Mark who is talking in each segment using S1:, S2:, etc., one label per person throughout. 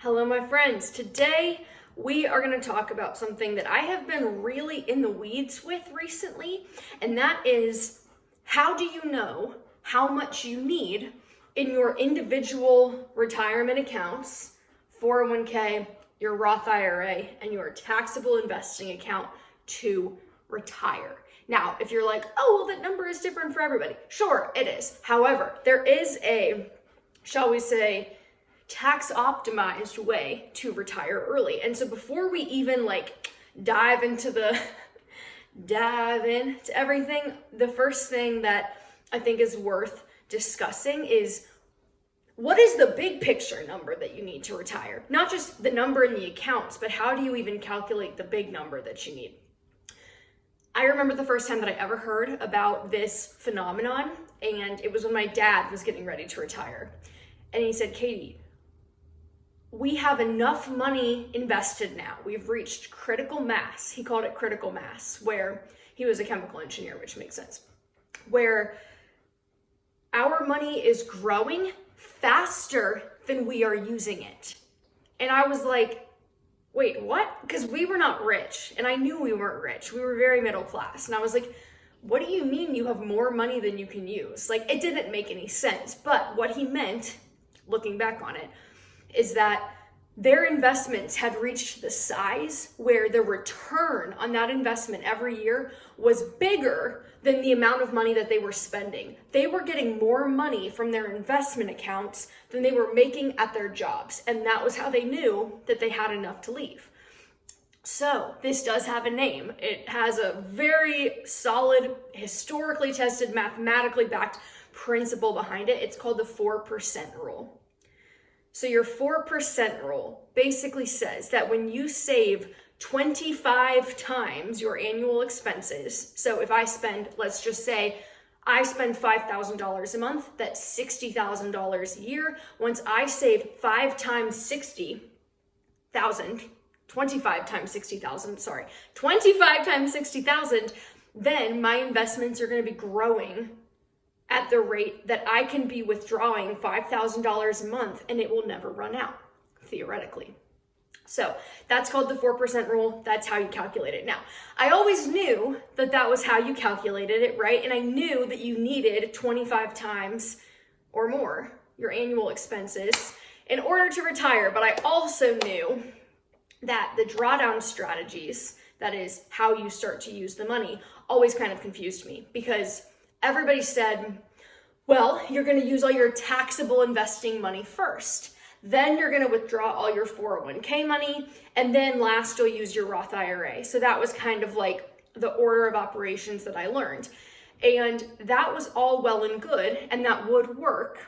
S1: Hello, my friends. Today we are going to talk about something that I have been really in the weeds with recently, and that is how do you know how much you need in your individual retirement accounts, 401k, your Roth IRA, and your taxable investing account to retire. Now, if you're like, oh, well, that number is different for everybody. Sure, it is. However, there is a, shall we say, tax optimized way to retire early. And so before we even dive into everything, the first thing that I think is worth discussing is what is the big picture number that you need to retire? Not just the number in the accounts, but how do you even calculate the big number that you need? I remember the first time that I ever heard about this phenomenon, and it was when my dad was getting ready to retire. And he said, Katie, we have enough money invested now. We've reached critical mass. He called it critical mass, where he was a chemical engineer, which makes sense, where our money is growing faster than we are using it. And I was like, wait, what? Because we were not rich, and I knew we weren't rich. We were very middle class. And I was like, what do you mean you have more money than you can use? It didn't make any sense. But what he meant, looking back on it, is that their investments had reached the size where the return on that investment every year was bigger than the amount of money that they were spending. They were getting more money from their investment accounts than they were making at their jobs. And that was how they knew that they had enough to leave. So this does have a name. It has a very solid, historically tested, mathematically backed principle behind it. It's called the 4% rule. So your 4% rule basically says that when you save 25 times your annual expenses, so if I spend, let's just say, I spend $5,000 a month, that's $60,000 a year. Once I save 5 times 60,000, 25 times 60,000, then my investments are going to be growing at the rate that I can be withdrawing $5,000 a month, and it will never run out, theoretically. So that's called the 4% rule. That's how you calculate it. Now, I always knew that that was how you calculated it, right? And I knew that you needed 25 times or more your annual expenses in order to retire. But I also knew that the drawdown strategies, that is how you start to use the money, always kind of confused me, because everybody said, well, you're going to use all your taxable investing money first. Then you're going to withdraw all your 401k money. And then last, you'll use your Roth IRA. So that was kind of like the order of operations that I learned. And that was all well and good, and that would work.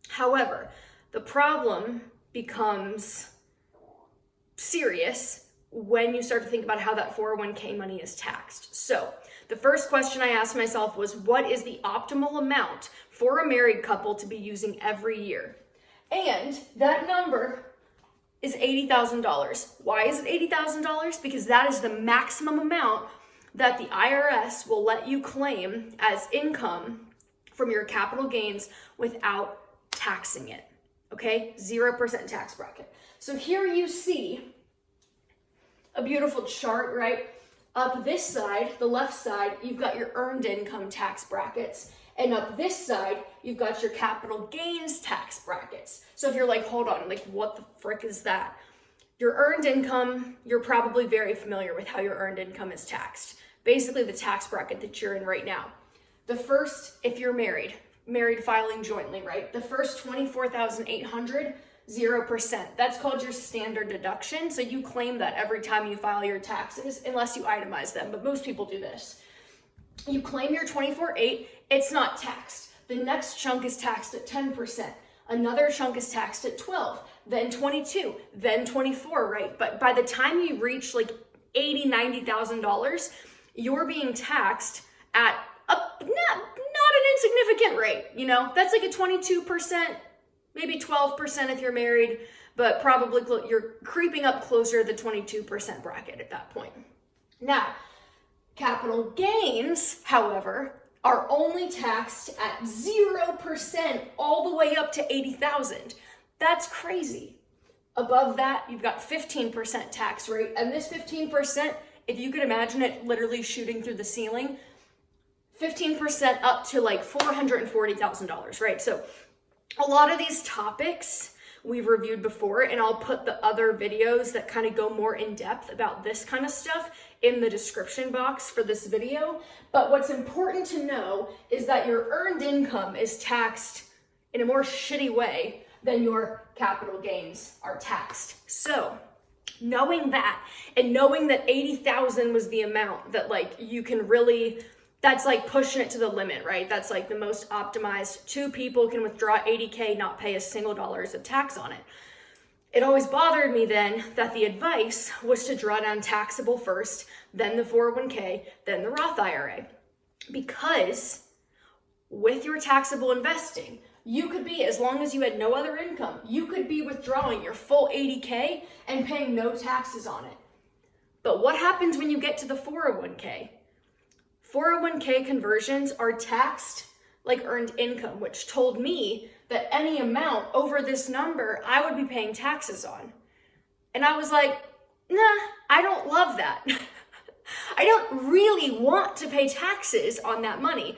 S1: However, the problem becomes serious when you start to think about how that 401k money is taxed. So the first question I asked myself was, what is the optimal amount for a married couple to be using every year? And that number is $80,000. Why is it $80,000? Because that is the maximum amount that the IRS will let you claim as income from your capital gains without taxing it. Okay? 0% tax bracket. So here you see a beautiful chart, right? Up this side, the left side, you've got your earned income tax brackets. And up this side, you've got your capital gains tax brackets. So if you're like, hold on, what the frick is that? Your earned income, you're probably very familiar with how your earned income is taxed. Basically the tax bracket that you're in right now. The first, if you're married filing jointly, right? The first $24,800, 0%. That's called your standard deduction. So you claim that every time you file your taxes, unless you itemize them, but most people do this. You claim your 24,800, it's not taxed. The next chunk is taxed at 10%. Another chunk is taxed at 12, then 22, then 24, right? But by the time you reach $80,000, $90,000, you're being taxed at not an insignificant rate, That's like a 22%, maybe 12% if you're married, but probably you're creeping up closer to the 22% bracket at that point. Now, capital gains, however, are only taxed at 0% all the way up to 80,000. That's crazy. Above that, you've got 15% tax rate. And this 15%, if you could imagine it literally shooting through the ceiling, 15% up to like $440,000, right? So a lot of these topics we've reviewed before, and I'll put the other videos that kind of go more in depth about this kind of stuff in the description box for this video. But what's important to know is that your earned income is taxed in a more shitty way than your capital gains are taxed. So knowing that, and knowing that 80,000 was the amount that like you can really, that's like pushing it to the limit, right? That's like the most optimized. 2 people can withdraw 80K, not pay a single dollar of tax on it. It always bothered me then that the advice was to draw down taxable first, then the 401k, then the Roth IRA. Because with your taxable investing, you could be, as long as you had no other income, you could be withdrawing your full 80K and paying no taxes on it. But what happens when you get to the 401k? 401k conversions are taxed like earned income, which told me that any amount over this number, I would be paying taxes on. And I was like, nah, I don't love that. I don't really want to pay taxes on that money.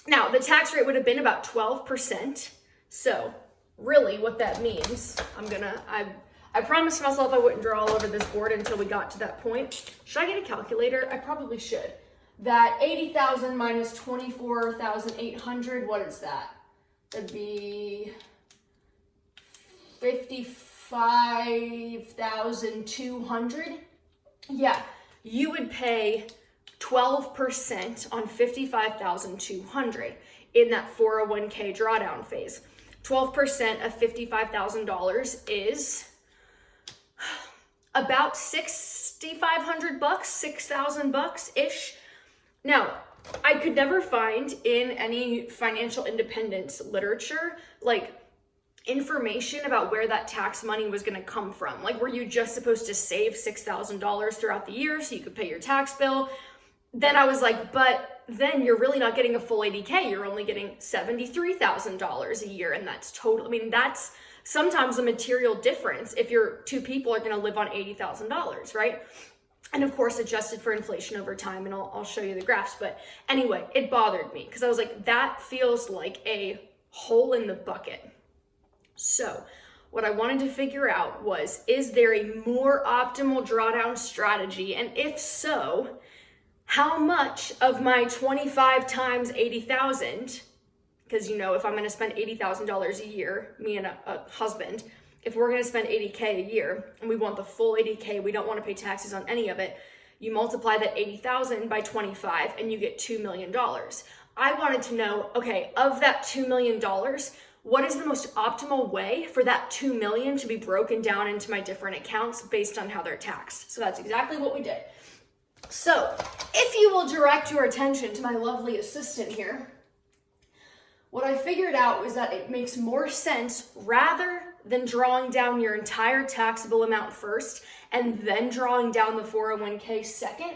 S1: Now, the tax rate would have been about 12%. So really what that means, I promised myself I wouldn't draw all over this board until we got to that point. Should I get a calculator? I probably should. That 80,000 minus 24,800, what is that? That'd be 55,200. Yeah, you would pay 12% on 55,200 in that 401k drawdown phase. 12% of $55,000 is about $6,500, $6,000 ish. Now, I could never find in any financial independence literature, like information about where that tax money was going to come from. Like, were you just supposed to save $6,000 throughout the year so you could pay your tax bill? Then I was like, but then you're really not getting a full 80K. You're only getting $73,000 a year. And that's total. I mean, that's sometimes a material difference if your 2 people are going to live on $80,000, right? And of course, adjusted for inflation over time. And I'll show you the graphs. But anyway, it bothered me because I was like, that feels like a hole in the bucket. So what I wanted to figure out was, is there a more optimal drawdown strategy? And if so, how much of my 25 times 80,000, because you know, if I'm going to spend $80,000 a year, me and a husband, if we're going to spend 80K a year and we want the full 80K, we don't want to pay taxes on any of it, you multiply that 80,000 by 25 and you get $2 million. I wanted to know, okay, of that $2 million, what is the most optimal way for that 2 million to be broken down into my different accounts based on how they're taxed? So that's exactly what we did. So if you will direct your attention to my lovely assistant here, what I figured out was that it makes more sense, rather than drawing down your entire taxable amount first and then drawing down the 401k second,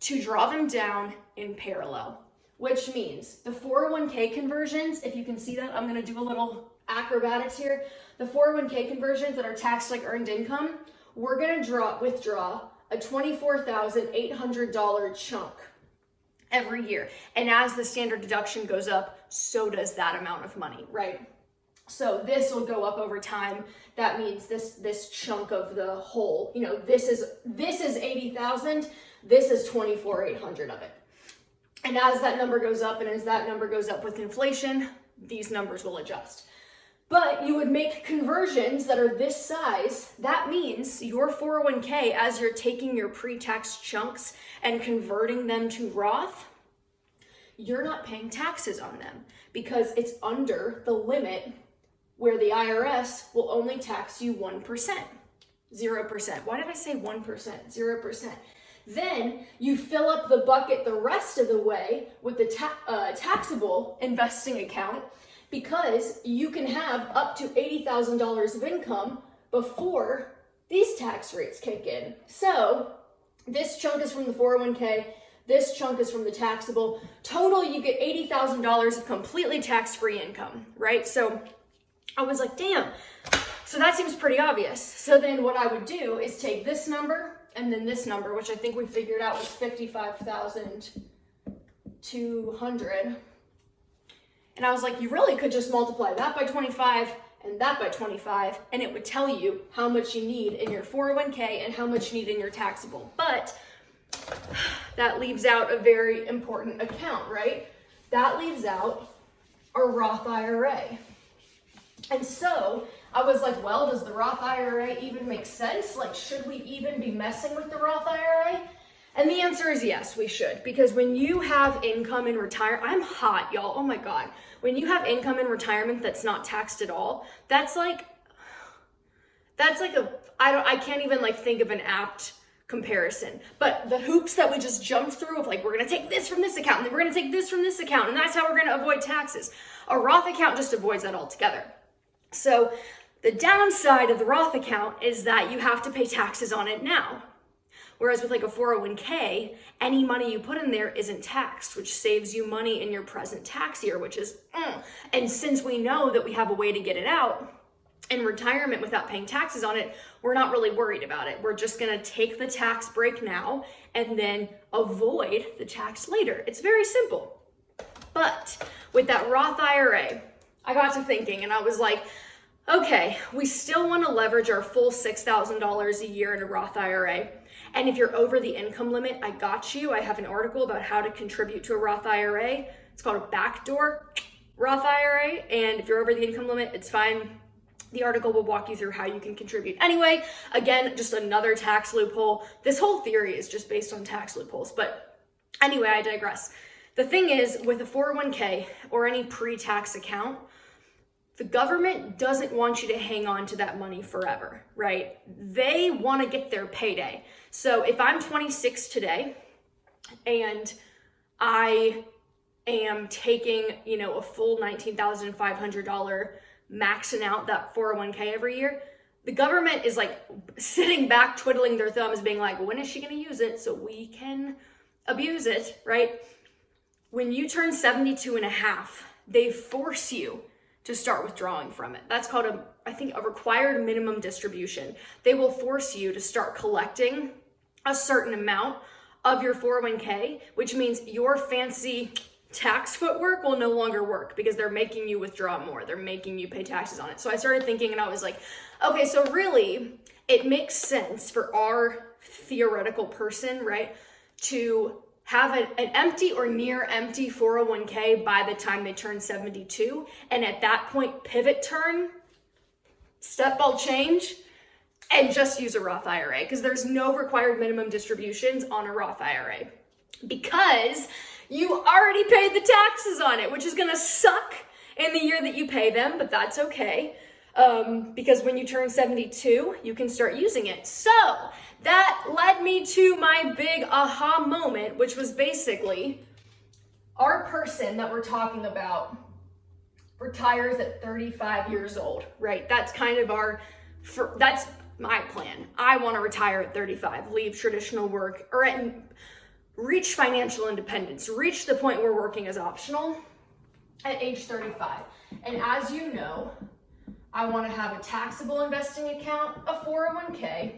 S1: to draw them down in parallel. Which means the 401k conversions, if you can see that, I'm going to do a little acrobatics here. The 401k conversions that are taxed like earned income, we're going to withdraw a $24,800 chunk every year. And as the standard deduction goes up, so does that amount of money, right? So this will go up over time. That means this chunk of the whole, you know, this is 80,000, this is 24,800 of it. And as that number goes up and as that number goes up with inflation, these numbers will adjust. But you would make conversions that are this size. That means your 401k, as you're taking your pre-tax chunks and converting them to Roth, you're not paying taxes on them because it's under the limit where the IRS will only tax you 1%, 0%. Why did I say 1%, 0%? Then you fill up the bucket the rest of the way with the taxable investing account, because you can have up to $80,000 of income before these tax rates kick in. So this chunk is from the 401k, this chunk is from the taxable. Total, you get $80,000 of completely tax-free income, right? So I was like, damn, So that seems pretty obvious. So then what I would do is take this number and then this number, which I think we figured out was 55,200. And I was like, you really could just multiply that by 25 and that by 25, and it would tell you how much you need in your 401k and how much you need in your taxable. But that leaves out a very important account, right? That leaves out our Roth IRA. And so I was like, well, does the Roth IRA even make sense? Like, should we even be messing with the Roth IRA? And the answer is yes, we should. Because when you have income in retirement, I'm hot, y'all. Oh my God. When you have income in retirement that's not taxed at all, that's like I can't even like think of an apt comparison. But the hoops that we just jumped through of like, we're going to take this from this account, and then we're going to take this from this account, and that's how we're going to avoid taxes. A Roth account just avoids that altogether. So the downside of the Roth account is that you have to pay taxes on it now. Whereas with like a 401k, any money you put in there isn't taxed, which saves you money in your present tax year, which is, And since we know that we have a way to get it out in retirement without paying taxes on it, we're not really worried about it. We're just gonna take the tax break now and then avoid the tax later. It's very simple. But with that Roth IRA, I got to thinking and I was like, okay, we still wanna leverage our full $6,000 a year in a Roth IRA. And if you're over the income limit, I got you. I have an article about how to contribute to a Roth IRA. It's called a backdoor Roth IRA. And if you're over the income limit, it's fine. The article will walk you through how you can contribute. Anyway, again, just another tax loophole. This whole theory is just based on tax loopholes. But anyway, I digress. The thing is, with a 401k or any pre-tax account, the government doesn't want you to hang on to that money forever, right? They want to get their payday. So if I'm 26 today and I am taking, a full $19,500, maxing out that 401k every year, the government is like sitting back, twiddling their thumbs, being like, when is she going to use it so we can abuse it, right? When you turn 72 and a half, they force you to start withdrawing from it. That's called a required minimum distribution. They will force you to start collecting a certain amount of your 401k, which means your fancy tax footwork will no longer work because they're making you withdraw more. They're making you pay taxes on it. So I started thinking and I was like, okay, so really it makes sense for our theoretical person, right, to have an empty or near empty 401k by the time they turn 72. And at that point, pivot turn, step ball change, and just use a Roth IRA because there's no required minimum distributions on a Roth IRA because you already paid the taxes on it, which is gonna suck in the year that you pay them, but that's okay. Because when you turn 72, you can start using it. So that led me to my big aha moment, which was basically our person that we're talking about retires at 35 years old, right? That's kind of that's my plan. I want to retire at 35, leave traditional work, or reach financial independence, reach the point where working is optional at age 35. And as you know, I want to have a taxable investing account, a 401k,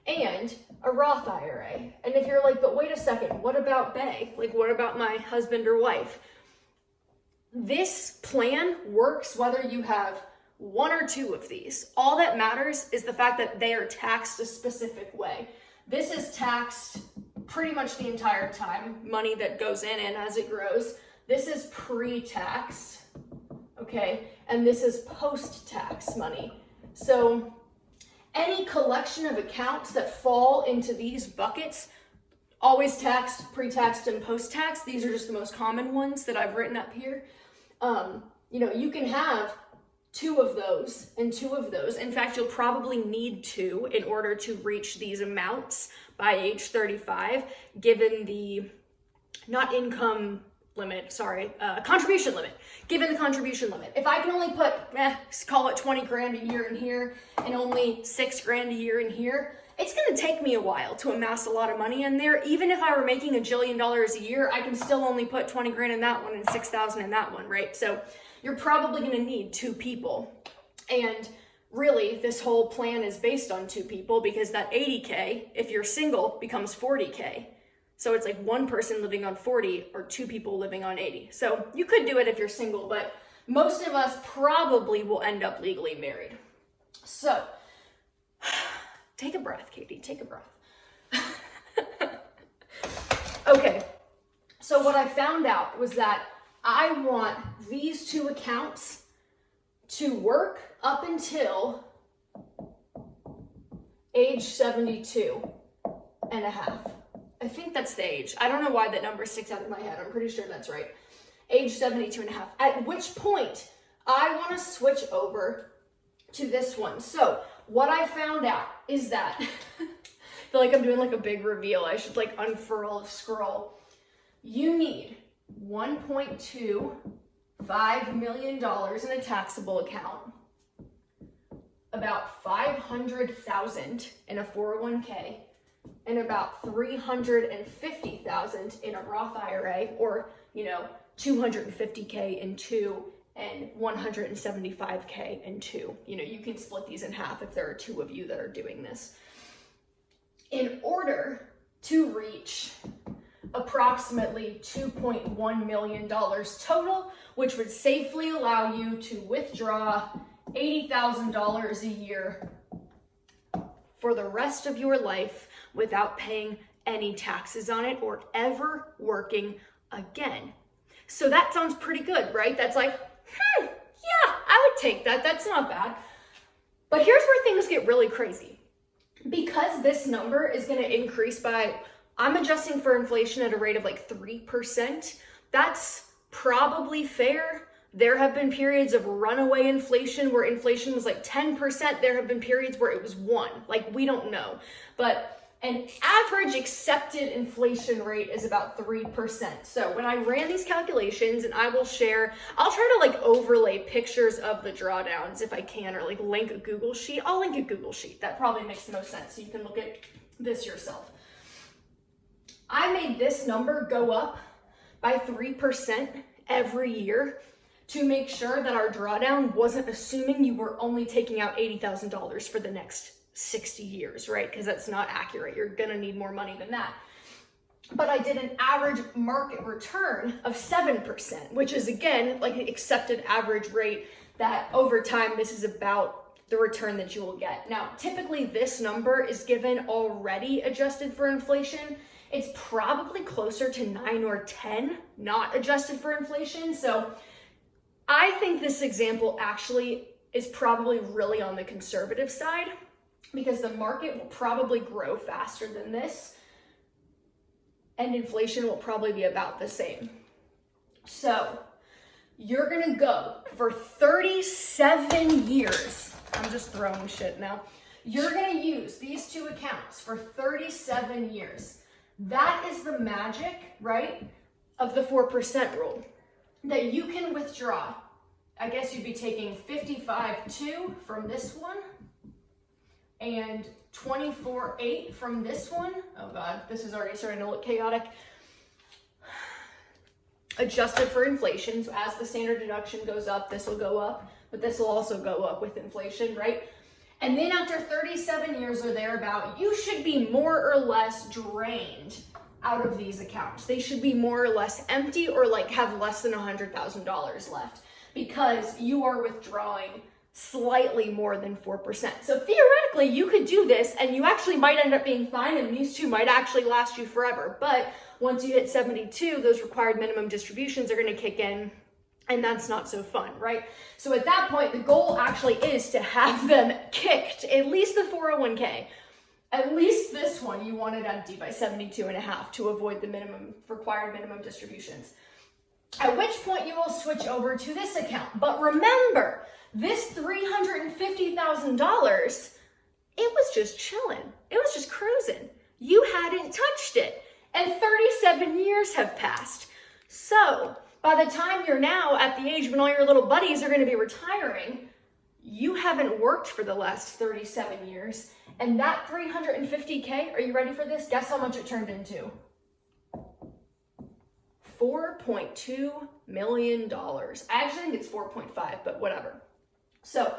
S1: and a Roth IRA. And if you're like, but wait a second, what about Bay? Like, what about my husband or wife? This plan works whether you have one or two of these. All that matters is the fact that they are taxed a specific way. This is taxed pretty much the entire time, money that goes in and as it grows. This is pre-tax, okay? And this is post-tax money. So any collection of accounts that fall into these buckets, always taxed, pre-taxed, and post-tax, these are just the most common ones that I've written up here. You can have two of those and two of those. In fact, you'll probably need two in order to reach these amounts by age 35, given the contribution limit, given the contribution limit. If I can only put, call it 20 grand a year in here and only 6 grand a year in here, it's gonna take me a while to amass a lot of money in there. Even if I were making $1 jillion a year, I can still only put 20 grand in that one and 6,000 in that one, right? So you're probably gonna need two people. And really this whole plan is based on 2 people, because that 80K, if you're single, becomes 40K. So it's like 1 person living on 40 or 2 people living on 80. So you could do it if you're single, but most of us probably will end up legally married. So take a breath, Katie, take a breath. Okay, so what I found out was that I want these 2 accounts to work up until age 72 and a half. I think that's the age. I don't know why that number sticks out of my head. I'm pretty sure that's right. Age 72 and a half. At which point, I want to switch over to this one. So what I found out is that, I feel like I'm doing like a big reveal. I should like unfurl, scroll. You need $1.25 million in a taxable account, about $500,000 in a 401k, and about $350,000 in a Roth IRA, or, you know, $250K in 2 and $175K in 2. You know, you can split these in half if there are 2 of you that are doing this. In order to reach approximately $2.1 million total, which would safely allow you to withdraw $80,000 a year for the rest of your life without paying any taxes on it or ever working again. So that sounds pretty good, right? That's like, yeah, I would take that. That's not bad. But here's where things get really crazy. Because this number is going to increase by, I'm adjusting for inflation at a rate of like 3%. That's probably fair. There have been periods of runaway inflation where inflation was like 10%. There have been periods where it was 1%. Like, we don't know. But an average accepted inflation rate is about 3%. So when I ran these calculations, and I will share, I'll try to like overlay pictures of the drawdowns if I can, or like link a Google sheet. I'll link a Google sheet. That probably makes the most sense. So you can look at this yourself. I made this number go up by 3% every year to make sure that our drawdown wasn't assuming you were only taking out $80,000 for the next 60 years, right? Because that's not accurate. You're gonna need more money than that. But I did an average market return of 7%, which is again, like an accepted average rate that over time, this is about the return that you will get. Now, typically this number is given already adjusted for inflation. It's probably closer to 9 or 10, not adjusted for inflation. So I think this example actually is probably really on the conservative side, because the market will probably grow faster than this, and inflation will probably be about the same. So you're gonna go for 37 years. I'm just throwing shit now. You're gonna use these 2 accounts for 37 years. That is the magic, right, of the 4% rule, that you can withdraw. I guess you'd be taking 55.2 from this one, and 24.8 from this one. Oh God, this is already starting to look chaotic. Adjusted for inflation, so as the standard deduction goes up, this will go up, but this will also go up with inflation, right? And then after 37 years or thereabout, you should be more or less drained out of these accounts. They should be more or less empty, or like have less than $100,000 left, because you are withdrawing slightly more than 4%. So theoretically, you could do this and you actually might end up being fine, and these 2 might actually last you forever. But once you hit 72, those required minimum distributions are going to kick in, and that's not so fun, right? So at that point, the goal actually is to have them kicked, at least the 401k. At least this one you want it empty by 72 and a half to avoid the required minimum distributions. At which point you will switch over to this account. But remember, this $350,000, it was just chilling. It was just cruising. You hadn't touched it. And 37 years have passed. So by the time you're now at the age when all your little buddies are going to be retiring, you haven't worked for the last 37 years. And that $350K, are you ready for this? Guess how much it turned into? $4.2 million. I actually think it's 4.5, but whatever. So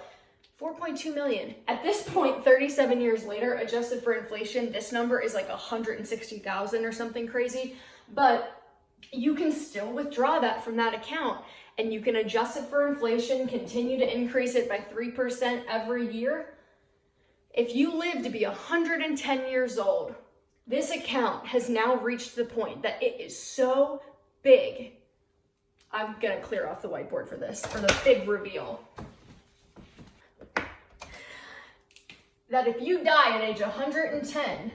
S1: 4.2 million. At this point, 37 years later, adjusted for inflation, this number is like 160,000 or something crazy. But you can still withdraw that from that account, and you can adjust it for inflation, continue to increase it by 3% every year. If you live to be 110 years old, this account has now reached the point that it is so big. I'm gonna clear off the whiteboard for this, for the big reveal. That if you die at age 110,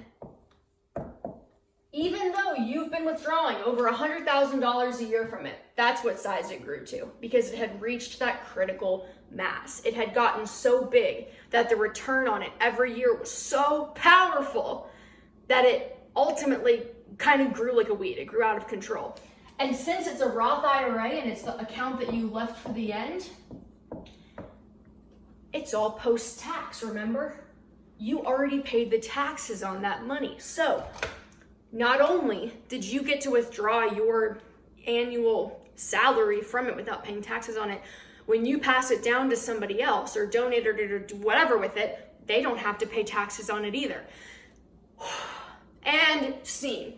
S1: even though you've been withdrawing over $100,000 a year from it, that's what size it grew to, because it had reached that critical mass. It had gotten so big that the return on it every year was so powerful that it ultimately kind of grew like a weed. It grew out of control. And since it's a Roth IRA and it's the account that you left for the end, it's all post-tax, remember? You already paid the taxes on that money. So not only did you get to withdraw your annual salary from it without paying taxes on it, when you pass it down to somebody else or donate or do whatever with it, they don't have to pay taxes on it either. And scene.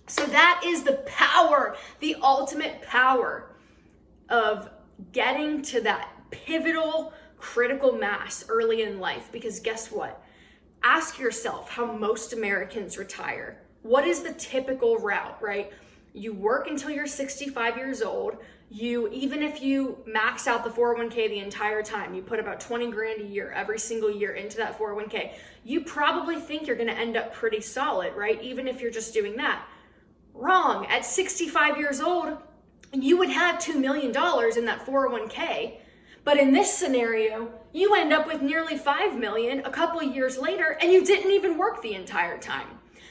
S1: So that is the power, the ultimate power of getting to that pivotal, critical mass early in life. Because guess what? Ask yourself how most Americans retire. What is the typical route, right? You work until you're 65 years old. Even if you max out the 401k the entire time, you put about 20 grand a year, every single year into that 401k, you probably think you're gonna end up pretty solid, right? Even if you're just doing that. Wrong. At 65 years old, you would have $2 million in that 401k. But in this scenario, you end up with nearly 5 million a couple of years later, and you didn't even work the entire time.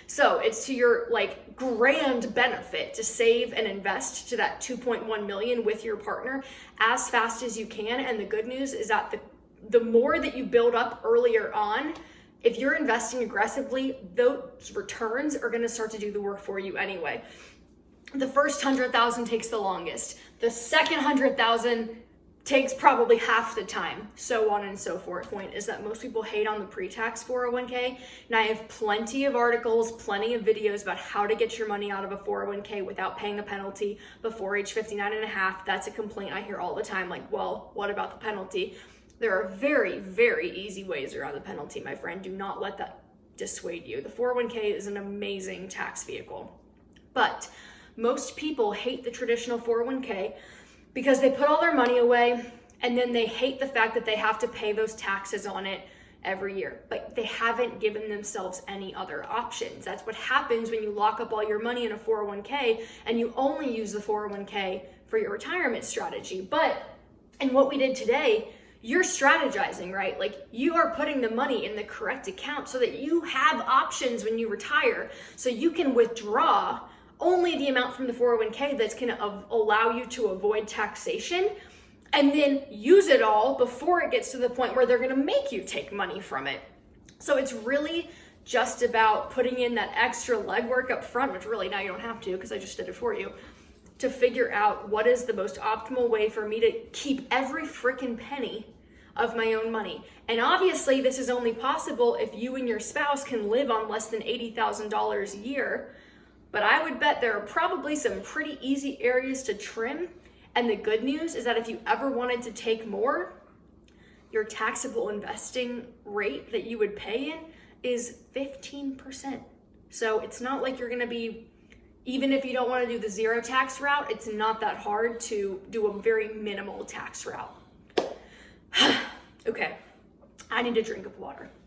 S1: So it's to your grand benefit to save and invest to that 2.1 million with your partner as fast as you can. And the good news is that the more that you build up earlier on, if you're investing aggressively, those returns are going to start to do the work for you anyway. The first 100,000 takes the longest. The second 100,000 takes probably half the time, so on and so forth. Point is that most people hate on the pre-tax 401k, and I have plenty of articles, plenty of videos about how to get your money out of a 401k without paying a penalty before age 59 and a half. That's a complaint I hear all the time, well, what about the penalty? There are very, very easy ways around the penalty, my friend. Do not let that dissuade you. The 401k is an amazing tax vehicle, but most people hate the traditional 401k because they put all their money away and then they hate the fact that they have to pay those taxes on it every year, but they haven't given themselves any other options. That's what happens when you lock up all your money in a 401k and you only use the 401k for your retirement strategy. But in what we did today, you're strategizing, right? You are putting the money in the correct account so that you have options when you retire, so you can withdraw only the amount from the 401k that's going to allow you to avoid taxation, and then use it all before it gets to the point where they're going to make you take money from it. So it's really just about putting in that extra legwork up front, which really now you don't have to because I just did it for you, to figure out what is the most optimal way for me to keep every freaking penny of my own money. And obviously this is only possible if you and your spouse can live on less than $80,000 a year. But I would bet there are probably some pretty easy areas to trim. And the good news is that if you ever wanted to take more, your taxable investing rate that you would pay in is 15%. So it's not like you're gonna be, even if you don't wanna do the zero tax route, it's not that hard to do a very minimal tax route. Okay, I need a drink of water.